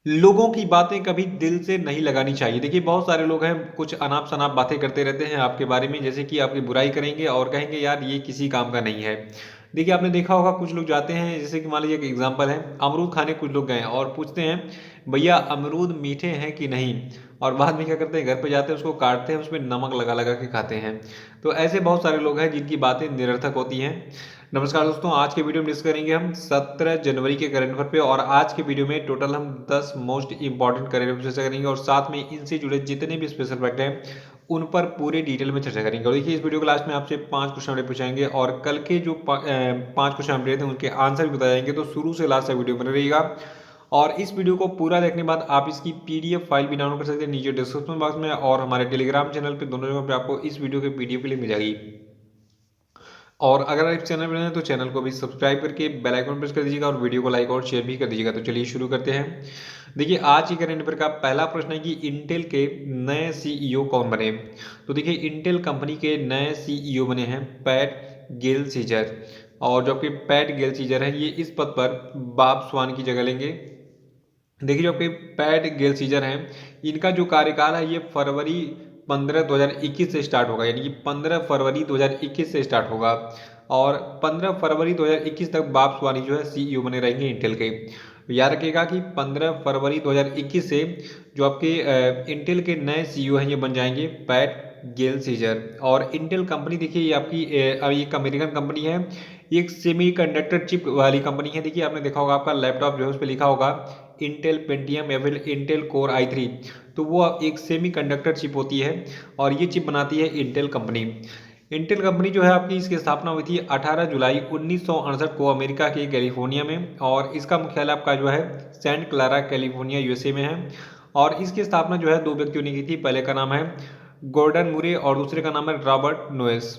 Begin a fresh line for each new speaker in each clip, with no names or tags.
लोगों की बातें कभी दिल से नहीं लगानी चाहिए। देखिए बहुत सारे लोग हैं, कुछ अनाप-शनाप बातें करते रहते हैं आपके बारे में, जैसे कि आपकी बुराई करेंगे और कहेंगे यार ये किसी काम का नहीं है। देखिए आपने देखा होगा कुछ लोग जाते हैं, जैसे कि मान लीजिए एक एग्ज़ाम्पल है, अमरूद खाने कुछ लोग गए और पूछते हैं, भैया अमरूद मीठे हैं कि नहीं? और बाद में क्या करते हैं, घर पे जाते हैं उसको काटते हैं, उसमें नमक लगा-लगा के खाते हैं। तो ऐसे बहुत सारे लोग हैं जिनकी बातें निरर्थक होती हैं। नमस्कार दोस्तों, आज के वीडियो में डिस्कस करेंगे हम 17 जनवरी के करंट अफेयर पे, और आज के वीडियो में टोटल हम 10 मोस्ट इंपॉर्टेंट करंट अफेयर चर्चा करेंगे और साथ में इनसे जुड़े जितने भी स्पेशल फैक्ट हैं उन पर पूरे डिटेल में चर्चा करेंगे। और देखिए इस वीडियो के लास्ट में आपसे 5 क्वेश्चन अपडेट पूछाएंगे और कल के जो 5 क्वेश्चन अपडेट हैं उनके आंसर भी बताए जाएंगे, तो शुरू से लास्ट तक वीडियो बने रहिएगा। और इस वीडियो को पूरा देखने के बाद आप इसकी पीडीएफ फाइल भी डाउनलोड कर सकते हैं नीचे डिस्क्रिप्शन बॉक्स में, और हमारे टेलीग्राम चैनल पे, दोनों जगह पे आपको इस वीडियो के पीडीएफ के लिए मिल जाएगी। और अगर आप इस चैनल पर नए हैं तो चैनल को भी सब्सक्राइब करके बेल आइकन प्रेस कर दीजिएगा और वीडियो को लाइक और शेयर भी कर दीजिएगा। तो चलिए शुरू करते हैं। देखिए आज की करंट अफेयर का पहला प्रश्न है कि इंटेल के नए सीईओ कौन बने? तो देखिए इंटेल कंपनी के नए सीईओ बने हैं पैट गेलसीजर। और जो आपके पैट गेलसीजर है ये इस पद पर बॉब स्वान की जगह लेंगे। देखिए जो आपके पैट गेलसीजर हैं, इनका जो कार्यकाल है ये फरवरी 15 2021 से स्टार्ट होगा, यानी कि 15 फरवरी 2021 से स्टार्ट होगा। और 15 फरवरी 2021 तक बॉब स्वानी जो है सीईओ बने रहेंगे इंटेल के। याद रखिएगा कि 15 फरवरी 2021 से जो आपके इंटेल के नए सीईओ हैं ये बन जाएंगे पैट गेलसीजर। और इंटेल कंपनी देखिए ये आपकी एक अमेरिकन कंपनी है, ये एक सेमीकंडक्टर चिप वाली कंपनी है। देखिए आपने देखा होगा आपका लैपटॉप जो है उस पर लिखा होगा इंटेल पेंटियम या फिर इंटेल कोर i3, तो वो एक सेमीकंडक्टर चिप होती है और ये चिप बनाती है इंटेल कंपनी। इंटेल कंपनी जो है आपकी, इसकी स्थापना हुई थी 18 जुलाई 1968 को अमेरिका के कैलिफोर्निया में, और इसका मुख्यालय आपका जो है सेंट क्लारा कैलिफोर्निया यूएसए में है। और इसकी स्थापना जो है दो व्यक्तियों ने की थी, पहले का नाम है गॉर्डन मुरे और दूसरे का नाम है रॉबर्ट नोएस।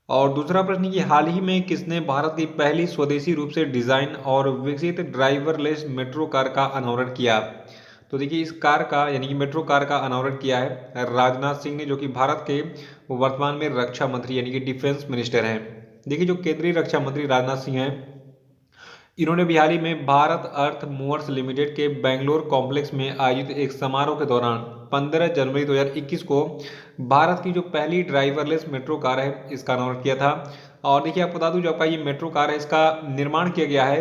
और दूसरा प्रश्न कि हाल ही में किसने भारत की पहली स्वदेशी रूप से डिजाइन और विकसित ड्राइवरलेस मेट्रो कार का अनावरण किया? तो देखिए इस कार का, यानी कि मेट्रो कार का अनावरण किया है राजनाथ सिंह ने, जो कि भारत के वर्तमान में रक्षा मंत्री यानी कि डिफेंस मिनिस्टर हैं। देखिए जो केंद्रीय रक्षा मंत्री राजनाथ सिंह हैं, इन्होंने भी हाल ही में भारत अर्थ मूवर्स लिमिटेड के बेंगलोर कॉम्प्लेक्स में आयोजित एक समारोह के दौरान 15 जनवरी 2021 को भारत की जो पहली ड्राइवरलेस मेट्रो कार है इसका अनावरण किया था। और देखिए आपको बता दूं जो आपका ये मेट्रो कार है इसका निर्माण किया गया है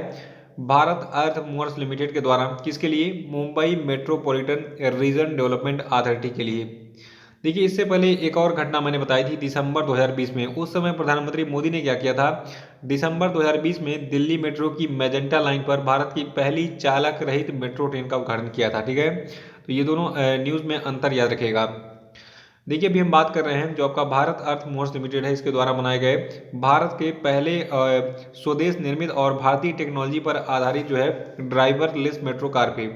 भारत अर्थ मूवर्स लिमिटेड के द्वारा। किसके लिए? Mumbai metropolitan region development authority के लिए। देखिए इससे पहले एक और घटना मैंने बताई थी दिसंबर 2020 में, उस समय प्रधानमंत्री मोदी ने क्या किया था, दिसंबर 2020 में दिल्ली मेट्रो की मेजेंटा लाइन पर भारत की पहली चालक रहित मेट्रो ट्रेन का उद्घाटन किया था। ठीक है, तो ये दोनों न्यूज़ में अंतर याद रखिएगा। देखिए अभी हम बात कर रहे हैं जो आपका भारत अर्थ मोर्स लिमिटेड है, इसके द्वारा बनाए गए भारत के पहले स्वदेश निर्मित और भारतीय टेक्नोलॉजी पर आधारित जो है ड्राइवरलेस मेट्रो कार पे।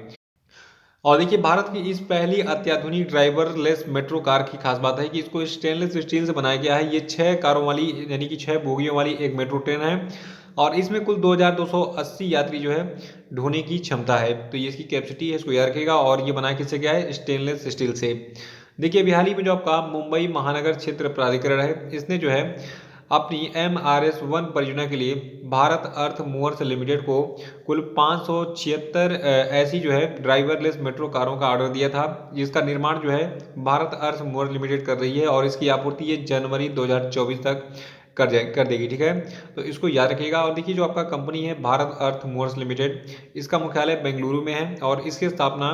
और देखिए भारत की इस पहली अत्याधुनिक ड्राइवरलेस मेट्रो कार की खास बात है कि इसको स्टेनलेस स्टील से बनाया गया है। ये 6 कारों वाली यानी कि 6 बोगियों वाली एक मेट्रो ट्रेन है और इसमें कुल 2280 यात्री जो है ढोने की क्षमता है। तो ये इसकी कैपेसिटी है, इसको याद रखिएगा। और ये बनाया किससे गया है? स्टेनलेस स्टील से। देखिए अभी हाल ही में जो आपका मुंबई महानगर क्षेत्र प्राधिकरण है, इसने जो है अपनी MRS-1 परियोजना के लिए भारत अर्थ मूवर्स लिमिटेड को कुल 576 ऐसी जो है ड्राइवरलेस मेट्रो कारों का ऑर्डर दिया था, जिसका निर्माण जो है भारत अर्थ मूवर्स लिमिटेड कर रही है और इसकी आपूर्ति ये जनवरी 2024 तक कर देगी। ठीक है, तो इसको याद रखिएगा। और देखिए जो आपका कंपनी है भारत अर्थ मूवर्स लिमिटेड, इसका मुख्यालय बेंगलुरु में है और इसकी स्थापना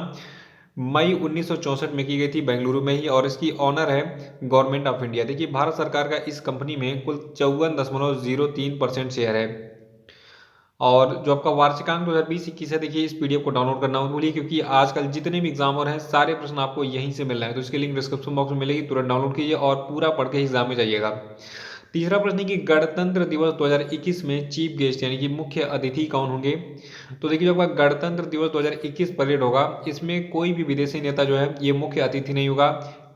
मई 1964 में की गई थी बेंगलुरु में ही, और इसकी ऑनर है गवर्नमेंट ऑफ इंडिया। देखिए भारत सरकार का इस कंपनी में कुल 54.03% शेयर है। और जो आपका वार्षिकांक 2020-21 है, देखिए इस पीडीएफ को डाउनलोड करना मत भूलिए, क्योंकि आजकल जितने भी एग्जाम और हैं सारे प्रश्न आपको यहीं से मिल रहे हैं। तो इसके लिंक डिस्क्रिप्शन बॉक्स में मिलेगी, तुरंत डाउनलोड कीजिए और पूरा पढ़ के एग्जाम में जाइएगा। तीसरा प्रश्न है कि गणतंत्र दिवस 2021 में चीफ गेस्ट यानी कि मुख्य अतिथि कौन होंगे? तो देखिए जब गणतंत्र दिवस 2021 परेड होगा, इसमें कोई भी विदेशी नेता जो है ये मुख्य अतिथि नहीं होगा।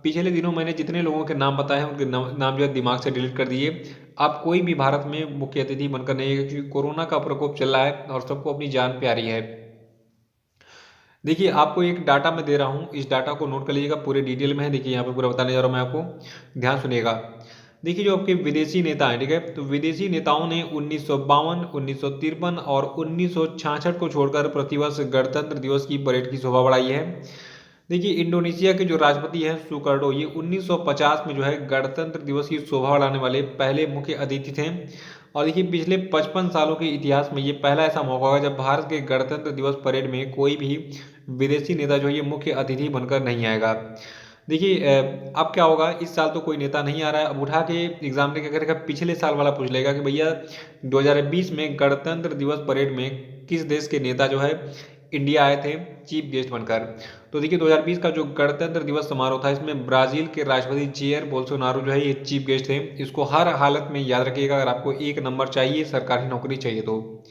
पिछले दिनों मैंने जितने लोगों के नाम बताए हैं उनके नाम जो है दिमाग से डिलीट कर दिए। आप कोई भी भारत में मुख्य अतिथि बनकर नहीं है, क्योंकि कोरोना का प्रकोप चल रहा है और सबको अपनी जान प्यारी है। देखिए आपको एक डाटा मैं दे रहा हूँ, इस डाटा को नोट कर लीजिएगा, पूरे डिटेल में है। देखिए यहाँ पे पूरा बताने जा रहा हूँ मैं आपको, ध्यान सुनिएगा। देखिए जो आपके विदेशी नेता हैं, ठीक है, तो विदेशी नेताओं ने 1952, 1953 और 1966 को छोड़कर प्रतिवर्ष गणतंत्र दिवस की परेड की शोभा बढ़ाई है। देखिए इंडोनेशिया के जो राष्ट्रपति हैं सुकर्नो, ये 1950 में जो है गणतंत्र दिवस की शोभा बढ़ाने वाले पहले मुख्य अतिथि थे। और देखिए पिछले 55 सालों के इतिहास में ये पहला ऐसा मौका होगा जब भारत के गणतंत्र दिवस परेड में कोई भी विदेशी नेता जो है ये मुख्य अतिथि बनकर नहीं आएगा। देखिए अब क्या होगा, इस साल तो कोई नेता नहीं आ रहा है। अब उठा के एग्जाम क्या करेगा, पिछले साल वाला पूछ लेगा कि भैया 2020 में गणतंत्र दिवस परेड में किस देश के नेता जो है इंडिया आए थे चीफ गेस्ट बनकर। तो देखिए 2020 का जो गणतंत्र दिवस समारोह था इसमें ब्राजील के राष्ट्रपति जेयर बोल्सोनारो जो है ये चीफ गेस्ट थे। इसको हर हालत में याद रखिएगा अगर आपको एक नंबर चाहिए, सरकारी नौकरी चाहिए तो।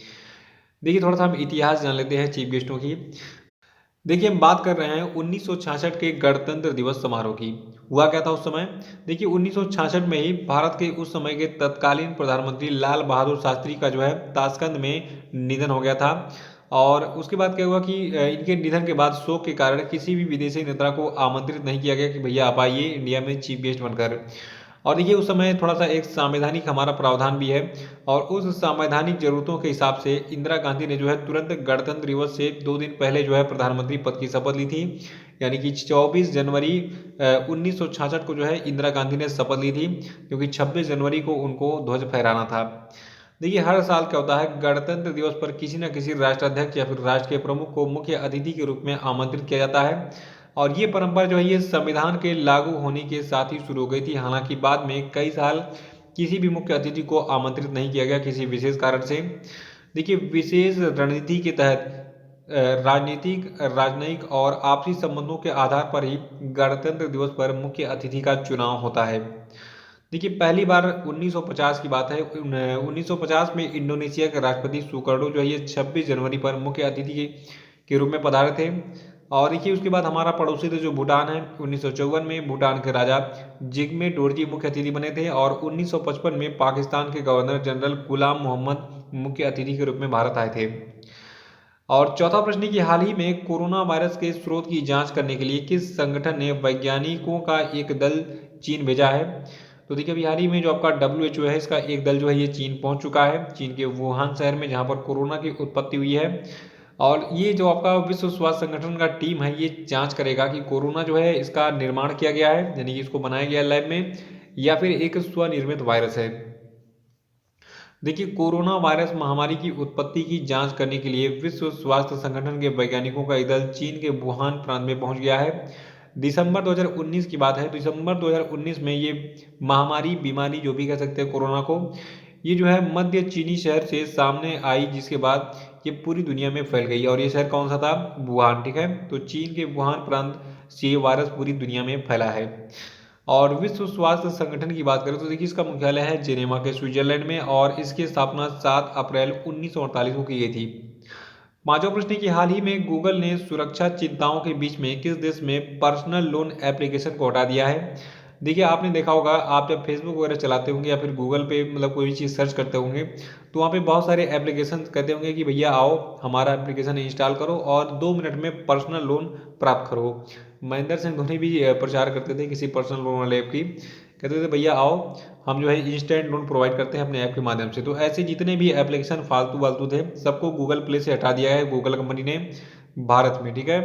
देखिए थोड़ा सा हम इतिहास जान लेते हैं चीफ गेस्टों की। देखिए हम बात कर रहे हैं 1966 के गणतंत्र दिवस समारोह की। हुआ क्या था उस समय, देखिए 1966 में ही भारत के उस समय के तत्कालीन प्रधानमंत्री लाल बहादुर शास्त्री का जो है ताशकंद में निधन हो गया था। और उसके बाद क्या हुआ कि इनके निधन के बाद शोक के कारण किसी भी विदेशी नेता को आमंत्रित नहीं किया गया कि भैया आप आइए इंडिया में चीफ गेस्ट बनकर। और देखिए उस समय थोड़ा सा एक संवैधानिक हमारा प्रावधान भी है, और उस संवैधानिक जरूरतों के हिसाब से इंदिरा गांधी ने जो है तुरंत गणतंत्र दिवस से 2 दिन पहले जो है प्रधानमंत्री पद की शपथ ली थी। यानी कि 24 जनवरी 1966 को जो है इंदिरा गांधी ने शपथ ली थी, क्योंकि 26 जनवरी को उनको ध्वज फहराना था। देखिए हर साल क्या होता है, गणतंत्र दिवस पर किसी न किसी राष्ट्राध्यक्ष या फिर राष्ट्र के प्रमुख को मुख्य अतिथि के रूप में आमंत्रित किया जाता है। और ये परंपरा जो है ये संविधान के लागू होने के साथ ही शुरू हो गई थी। हालांकि बाद में कई साल किसी भी मुख्य अतिथि को आमंत्रित नहीं किया गया किसी विशेष कारण से। देखिए विशेष रणनीति के तहत राजनीतिक, राजनयिक और आपसी संबंधों के आधार पर ही गणतंत्र दिवस पर मुख्य अतिथि का चुनाव होता है। देखिए पहली बार 1950 की बात है। 1950 में इंडोनेशिया के राष्ट्रपति सुकर्नो जो है ये 26 जनवरी पर मुख्य अतिथि के रूप में पधारे थे। और देखिए उसके बाद हमारा पड़ोसी देश जो भूटान है, 1954 में भूटान के राजा जिग्मे डोरजी मुख्य अतिथि बने थे। और 1955 में पाकिस्तान के गवर्नर जनरल गुलाम मोहम्मद मुख्य अतिथि के रूप में भारत आए थे। और चौथा प्रश्न है कि हाल ही में कोरोना वायरस के स्रोत की जांच करने के लिए किस संगठन ने वैज्ञानिकों का एक दल चीन भेजा है। तो देखिए अभी हाल ही में जो आपका WHO है इसका एक दल जो है ये चीन पहुंच चुका है, चीन के वुहान शहर में जहां पर कोरोना की उत्पत्ति हुई है। और ये जो आपका विश्व स्वास्थ्य संगठन का टीम है ये जांच करेगा कि कोरोना जो है इसका निर्माण किया गया है, यानी कि इसको बनाया गया लैब में, या फिर एक स्वनिर्मित वायरस है। देखिए कोरोना वायरस महामारी की उत्पत्ति की जांच करने के लिए विश्व स्वास्थ्य संगठन के वैज्ञानिकों का एक दल चीन के वुहान प्रांत में पहुंच गया है। दिसंबर 2019 की बात है। दिसंबर 2019 में ये महामारी, बीमारी जो भी कह सकते हैं कोरोना को, ये जो है मध्य चीनी शहर से सामने आई, जिसके बाद ये पूरी दुनिया में फैल गई। और ये शहर कौन सा था, वुहान, ठीक है। तो चीन के वुहान प्रांत से ये वायरस पूरी दुनिया में फैला है। और विश्व स्वास्थ्य संगठन की बात करें तो देखिए इसका मुख्यालय है जेनेवा के स्विट्जरलैंड में, और इसकी स्थापना 7 अप्रैल 1948 को की गई थी। पांचवा प्रश्न है कि हाल ही में गूगल ने सुरक्षा चिंताओं के बीच में किस देश में पर्सनल लोन एप्लीकेशन को हटा दिया है। देखिए आपने देखा होगा, आप जब फेसबुक वगैरह चलाते होंगे या फिर गूगल पे मतलब कोई भी चीज़ सर्च करते होंगे तो वहाँ पे बहुत सारे एप्लीकेशन कहते होंगे कि भैया आओ हमारा एप्लीकेशन इंस्टॉल करो और 2 मिनट में पर्सनल लोन प्राप्त करो। महेंद्र सिंह धोनी भी प्रचार करते थे किसी पर्सनल लोन वाले ऐप की, कहते थे भैया आओ हम जो है इंस्टेंट लोन प्रोवाइड करते हैं अपने ऐप के माध्यम से। तो ऐसे जितने भी एप्लीकेशन फालतू वालतू थे सबको गूगल प्ले से हटा दिया है गूगल कंपनी ने भारत में, ठीक है।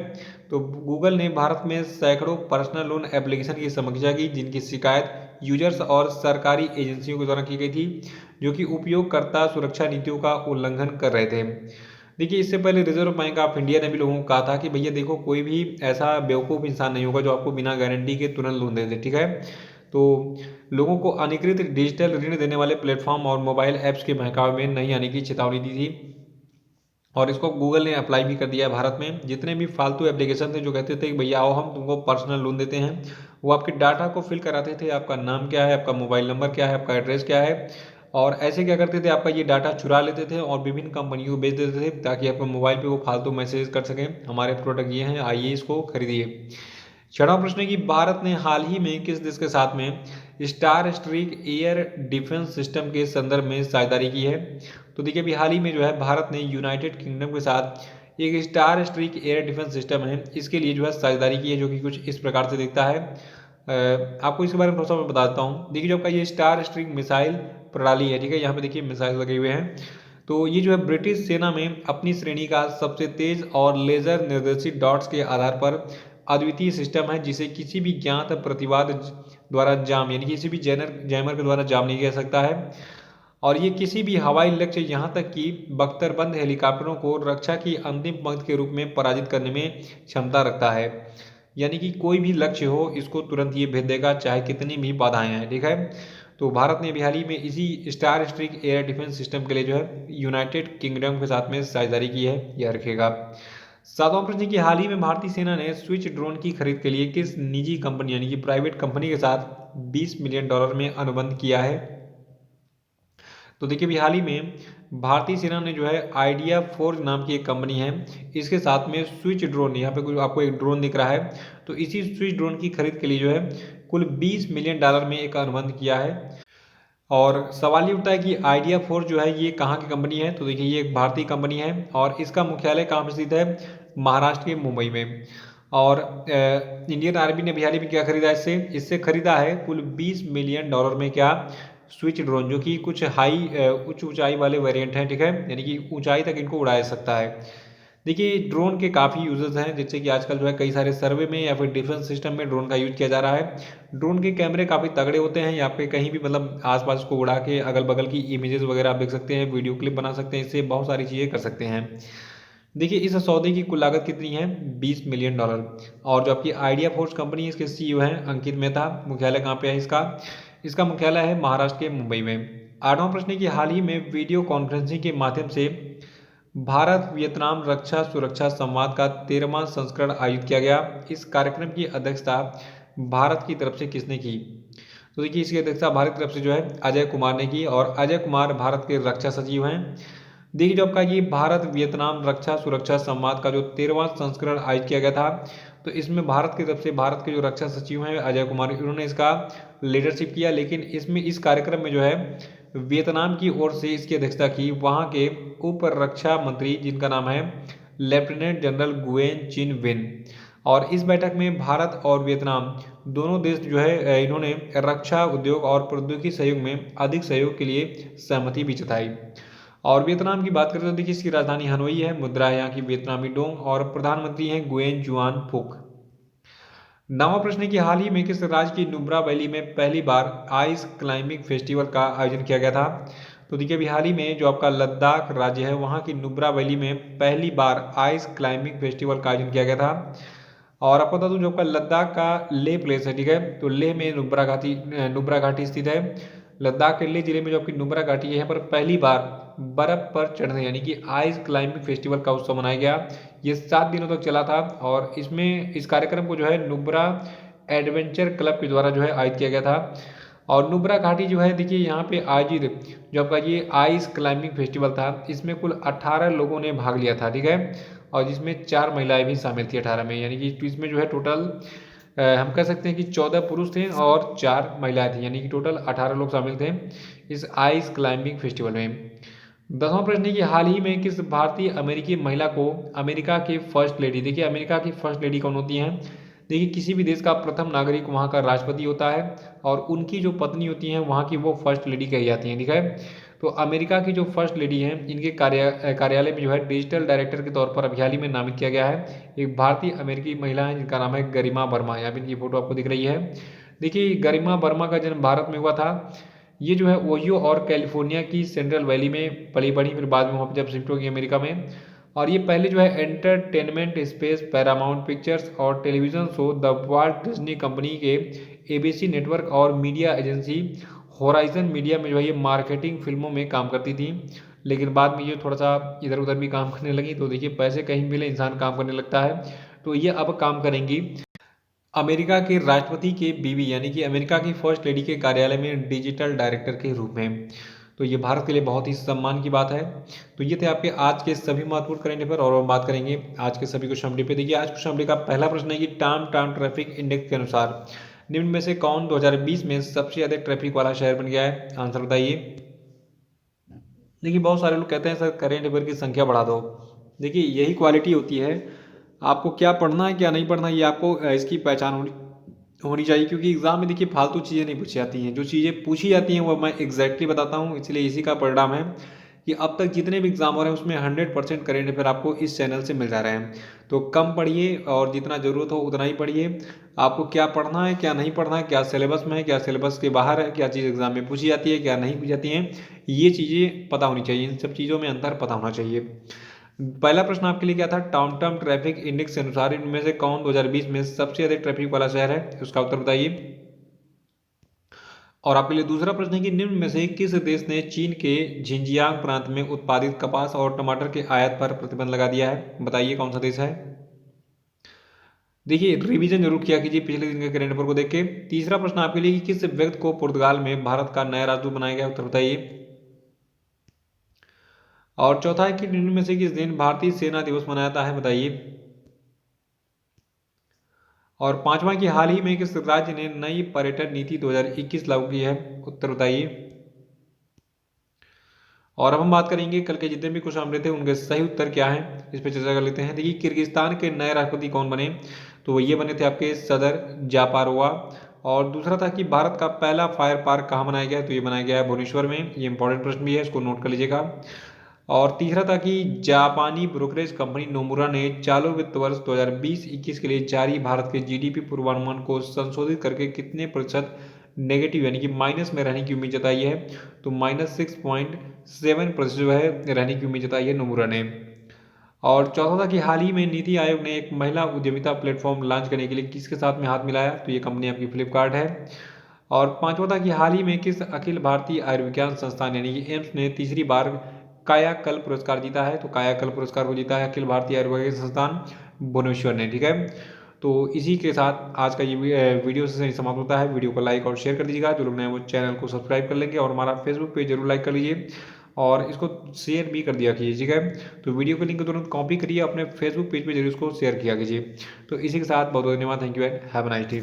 तो गूगल ने भारत में सैकड़ों पर्सनल लोन एप्लीकेशन की समीक्षा की जिनकी शिकायत यूजर्स और सरकारी एजेंसियों के द्वारा की गई थी, जो कि उपयोगकर्ता सुरक्षा नीतियों का उल्लंघन कर रहे थे। देखिए इससे पहले रिजर्व बैंक ऑफ इंडिया ने भी लोगों को कहा था कि भैया देखो कोई भी ऐसा बेवकूफ़ इंसान नहीं होगा जो आपको बिना गारंटी के तुरंत लोन दे दे, ठीक है। तो लोगों को अनधिकृत डिजिटल ऋण देने वाले प्लेटफॉर्म और मोबाइल ऐप्स के बहकावे में नहीं आने की चेतावनी दी थी। और इसको गूगल ने अप्लाई भी कर दिया है भारत में। जितने भी फालतू एप्लीकेशन थे जो कहते थे कि भैया आओ हम तुमको पर्सनल लोन देते हैं, वो आपके डाटा को फिल कराते थे, आपका नाम क्या है, आपका मोबाइल नंबर क्या है, आपका एड्रेस क्या है, और ऐसे क्या करते थे आपका ये डाटा चुरा लेते थे और विभिन्न कंपनियों को बेच देते थे ताकि आपके मोबाइल पे वो फालतू मैसेज कर सकें हमारे प्रोडक्ट ये हैं, आइए इसको खरीदिए। छठा प्रश्न है कि भारत ने हाल ही में किस देश के साथ में star streak air defence system के संदर्भ में साझेदारी की है। तो देखिए अभी हाल ही में जो है भारत ने यूनाइटेड किंगडम के साथ एक star streak air defence system है इसके लिए जो है साझेदारी की है, जो कि कुछ इस प्रकार से दिखता है। आपको इसके बारे में थोड़ा सा मैं बता देता हूँ। देखिए जो आपका ये स्टार स्ट्रिंग मिसाइल प्रणाली है, ठीक है, यहाँ पे देखिए मिसाइल लगे हुए हैं। तो ये जो है ब्रिटिश सेना में अपनी श्रेणी का सबसे तेज और लेजर निर्देशित डॉट्स के आधार पर अद्वितीय सिस्टम है, जिसे किसी भी ज्ञात प्रतिवाद द्वारा जाम यानी किसी भी जैमर के द्वारा जाम नहीं किया सकता है। और ये किसी भी हवाई लक्ष्य यहाँ तक कि बख्तरबंद हेलीकॉप्टरों को रक्षा की अंतिम पंक्ति के रूप में पराजित करने में क्षमता रखता है। यानी कि कोई भी लक्ष्य हो इसको तुरंत ये भेज देगा, चाहे कितनी भी बाधाएं आए, ठीक है। तो भारत ने अभी हाल ही में इसी Starstreak air defence system के लिए जो है यूनाइटेड किंगडम के साथ में साझेदारी की है, यह रखेगा। सातवां प्रश्न की हाल ही में भारतीय सेना ने स्विच ड्रोन की खरीद के लिए किस निजी कंपनी यानी कि प्राइवेट कंपनी के साथ $20 मिलियन में अनुबंध किया है? तो देखिए अभी हाल ही में भारतीय सेना ने जो है आइडिया फोर्ज नाम की एक कंपनी है, इसके साथ में स्विच ड्रोन, यहाँ पे कुछ आपको एक ड्रोन दिख रहा है, तो इसी स्विच ड्रोन की खरीद के लिए जो है कुल $20 मिलियन में एक अनुबंध किया है। और सवाल ये उठता है कि आइडिया फोर्स जो है ये कहाँ की कंपनी है? तो देखिए ये एक भारतीय कंपनी है और इसका मुख्यालय कहाँ पर स्थित है? महाराष्ट्र के मुंबई में। और इंडियन आर्मी ने बिहार में क्या खरीदा इससे? इससे खरीदा है कुल $20 मिलियन में क्या? स्विच ड्रोन, जो कि कुछ उच्च ऊंचाई वाले वेरिएंट हैं, ठीक है, यानी कि ऊंचाई तक इनको उड़ाया सकता है। देखिए ड्रोन के काफ़ी यूजेस हैं, जैसे कि आजकल जो है कई सारे सर्वे में या फिर डिफेंस सिस्टम में ड्रोन का यूज किया जा रहा है। ड्रोन के कैमरे काफ़ी तगड़े होते हैं, यहाँ पे कहीं भी मतलब आसपास को उड़ा के अगल बगल की इमेजेस वगैरह आप देख सकते हैं, वीडियो क्लिप बना सकते हैं, इससे बहुत सारी चीज़ें कर सकते हैं। देखिए इस सौदे की कुल लागत कितनी है? $20 मिलियन। और जो आपकी आइडिया फोर्स कंपनी है इसके सीईओ हैं अंकित मेहता। मुख्यालय कहाँ पे है इसका? इसका मुख्यालय है महाराष्ट्र के मुंबई में। आठवां प्रश्न है कि हाल ही में वीडियो कॉन्फ्रेंसिंग के माध्यम से भारत वियतनाम रक्षा सुरक्षा संवाद का 13वां संस्करण आयोजित किया गया। इस कार्यक्रम की अध्यक्षता भारत की तरफ से किसने की? तो देखिए इसकी अध्यक्षता भारत की तरफ से जो है अजय कुमार ने की, और अजय कुमार भारत के रक्षा सचिव हैं। देखिए जो आपका ये भारत वियतनाम रक्षा सुरक्षा संवाद का जो 13वां संस्करण आयोजित किया गया था, तो इसमें भारत की तरफ से भारत के जो रक्षा सचिव हैं अजय कुमार, इन्होंने इसका लीडरशिप किया। लेकिन इसमें इस कार्यक्रम में जो है वियतनाम की ओर से इसकी अध्यक्षता की वहाँ के उप रक्षा मंत्री, जिनका नाम है लेफ्टिनेंट जनरल गुएन चिन विन। और इस बैठक में भारत और वियतनाम दोनों देश जो है इन्होंने रक्षा उद्योग और प्रौद्योगिकी सहयोग में अधिक सहयोग के लिए सहमति भी जताई। और वियतनाम की बात करें तो देखिए इसकी राजधानी हनोई है, मुद्रा है यहाँ की वियतनामी डोंग, और प्रधानमंत्री हैं गुएन जुआन फुक। नवा प्रश्न है कि हाल ही में किस राज्य की नुब्रा वैली में पहली बार आइस क्लाइंबिंग फेस्टिवल का आयोजन किया गया था? तो देखिए अभी हाल ही में जो आपका लद्दाख राज्य है वहाँ की नुब्रा वैली में पहली बार आइस क्लाइंबिंग फेस्टिवल का आयोजन किया गया था। और आपको बता दूं जो आपका लद्दाख का लेह प्लेस है, ठीक है, तो लेह में नुब्रा घाटी स्थित है। लद्दाख के लेह जिले में जो आपकी नुब्रा घाटी है, यहाँ पर पहली बार बर्फ पर चढ़ने यानी कि आइस क्लाइंबिंग फेस्टिवल का उत्सव मनाया गया। ये 7 दिनों तक चला था, और इसमें इस कार्यक्रम को जो है नुब्रा एडवेंचर क्लब के द्वारा जो है आयोजित किया गया था। और नुब्रा घाटी जो है देखिए यहाँ पे आयोजित जो आपका ये आइस क्लाइंबिंग फेस्टिवल था, इसमें कुल 18 लोगों ने भाग लिया था, ठीक है, और जिसमें 4 महिलाएं भी शामिल थी 18 में, यानी कि इसमें जो है टोटल हम कह सकते हैं कि 14 पुरुष थे और 4 महिलाएं थी, यानी कि टोटल 18 लोग शामिल थे इस आइस क्लाइंबिंग फेस्टिवल में। 10वां प्रश्न है कि हाल ही में किस भारतीय अमेरिकी महिला को अमेरिका की फर्स्ट लेडी, देखिए अमेरिका की फर्स्ट लेडी कौन होती हैं? देखिए किसी भी देश का प्रथम नागरिक वहाँ का राष्ट्रपति होता है, और उनकी जो पत्नी होती हैं वहाँ की वो फर्स्ट लेडी कही जाती हैं, ठीक है। तो अमेरिका की जो फर्स्ट लेडी हैं इनके कार्यालय में जो है डिजिटल डायरेक्टर के तौर पर अभी हाल ही में नामित किया गया है एक भारतीय अमेरिकी महिला है जिनका नाम है गरिमा वर्मा। यहाँ पे इनकी फोटो आपको दिख रही है। देखिए गरिमा वर्मा का जन्म भारत में हुआ था। ये जो है ओहियो और कैलिफोर्निया की सेंट्रल वैली में पली बढ़ी, फिर बाद में वहाँ पर जब शिफ्ट होगी अमेरिका में। और ये पहले जो है एंटरटेनमेंट स्पेस पैरामाउंट पिक्चर्स और television show the Walt Disney company के एबीसी नेटवर्क और मीडिया एजेंसी होराइजन मीडिया में जो है ये मार्केटिंग फिल्मों में काम करती थी। लेकिन बाद में ये थोड़ा सा इधर उधर भी काम करने लगी, तो देखिए पैसे कहीं मिले इंसान काम करने लगता है, तो ये अब काम करेंगी अमेरिका के राष्ट्रपति के बीवी यानी कि अमेरिका की फर्स्ट लेडी के कार्यालय में डिजिटल डायरेक्टर के रूप में। तो ये भारत के लिए बहुत ही सम्मान की बात है। तो ये थे आपके आज के सभी महत्वपूर्ण करंट अफेयर, और हम बात करेंगे आज के सभी क्वेश्चन पे। देखिए आज क्वेश्चन का पहला प्रश्न है कि टाम ट्रैफिक इंडेक्स के अनुसार निम्न में से कौन 2020 में सबसे ज्यादा ट्रैफिक वाला शहर बन गया है? आंसर बताइए। देखिए बहुत सारे लोग कहते हैं सर करेंट अफेयर की संख्या बढ़ा दो। देखिए यही क्वालिटी होती है, आपको क्या पढ़ना है क्या नहीं पढ़ना ये आपको इसकी पहचान होनी चाहिए, क्योंकि एग्जाम में देखिए फालतू चीज़ें नहीं पूछी जाती हैं। जो चीज़ें पूछी जाती हैं वो मैं एग्जैक्टली बताता हूँ, इसलिए इसी का परिणाम है कि अब तक जितने भी एग्जाम हो रहे हैं उसमें 100% करेंट अफेयर आपको इस चैनल से मिल जा रहे हैं। तो कम पढ़िए और जितना ज़रूरत हो उतना ही पढ़िए। आपको क्या पढ़ना है क्या नहीं पढ़ना है, क्या सिलेबस में है क्या सिलेबस के बाहर है, क्या चीज़ एग्जाम में पूछी जाती है क्या नहीं पूछी जाती हैं, ये चीज़ें पता होनी चाहिए। इन सब चीज़ों में अंतर पता होना चाहिए। पहला प्रश्न आपके लिए क्या था, टॉम ट्रैफिक इंडेक्स के अनुसार इनमें से कौन 2020 में सबसे अधिक ट्रैफिक वाला शहर है, उसका उत्तर बताइए। और आपके लिए दूसरा प्रश्न है कि निम्न में से किस देश ने चीन के झिंजियांग प्रांत में उत्पादित कपास और टमाटर के आयात पर प्रतिबंध लगा दिया है, बताइए कौन सा देश है। देखिए रिवीजन जरूर किया कीजिए पिछले दिन के करेंट अफेयर को देख के। तीसरा प्रश्न आपके लिए कि किस व्यक्ति को पुर्तगाल में भारत का नया राजदूत बनाया गया, उत्तर बताइए। और चौथा है कि निम्न में से किस दिन भारतीय सेना दिवस मनाया जाता है, बताइए। और पांचवा कि हाल ही में किस राज्य ने नई पर्यटन नीति 2021 लागू की है, उत्तर बताइए। और अब हम बात करेंगे कल के जितने भी क्वेश्चन रहे थे उनके सही उत्तर क्या है, इस पर चर्चा कर लेते हैं। देखिए किर्गिस्तान के नए राष्ट्रपति कौन बने, तो ये बने थे आपके सदर जापारोवा। और दूसरा था कि भारत का पहला फायर पार्क कहाँ बनाया गया है, तो ये बनाया गया है भुवनेश्वर में। ये इंपॉर्टेंट प्रश्न भी है, इसको नोट कर लीजिएगा। और तीसरा था कि जापानी ब्रोकरेज कंपनी नोमुरा ने चालू वित्त वर्ष 2020-21 के लिए जारी भारत के जीडीपी पूर्वानुमान को संशोधित करके कितने प्रतिशत नेगेटिव यानी कि माइनस में रहने की उम्मीद जताई है, तो -6.7% जो है रहने की उम्मीद जताई है नोमुरा ने। और चौथा था कि हाल ही में नीति आयोग ने एक महिला उद्यमिता प्लेटफॉर्म लॉन्च करने के लिए किसके साथ में हाथ मिलाया, तो ये कंपनी आपकी फ्लिपकार्ट है। और पांचवा था कि हाल ही में किस अखिल भारतीय आयुर्विज्ञान संस्थान यानी कि एम्स ने तीसरी बार कायाकल्प पुरस्कार जीता है, तो कायाकल्प पुरस्कार को जीता है अखिल भारतीय आयुर्विज्ञान संस्थान भुवनेश्वर ने, ठीक है। तो इसी के साथ आज का ये वीडियो से समाप्त होता है। वीडियो को लाइक और शेयर कर दीजिएगा, जो लोग नए वो चैनल को सब्सक्राइब कर लेंगे और हमारा फेसबुक पेज जरूर लाइक कर लीजिए और इसको शेयर भी कर दिया कीजिए, ठीक है। तो वीडियो के लिंक को तुरंत कॉपी करिए, अपने फेसबुक पेज पे जरूर इसको शेयर किया कीजिए। तो इसी के साथ बहुत बहुत धन्यवाद, thank you and have a nice day.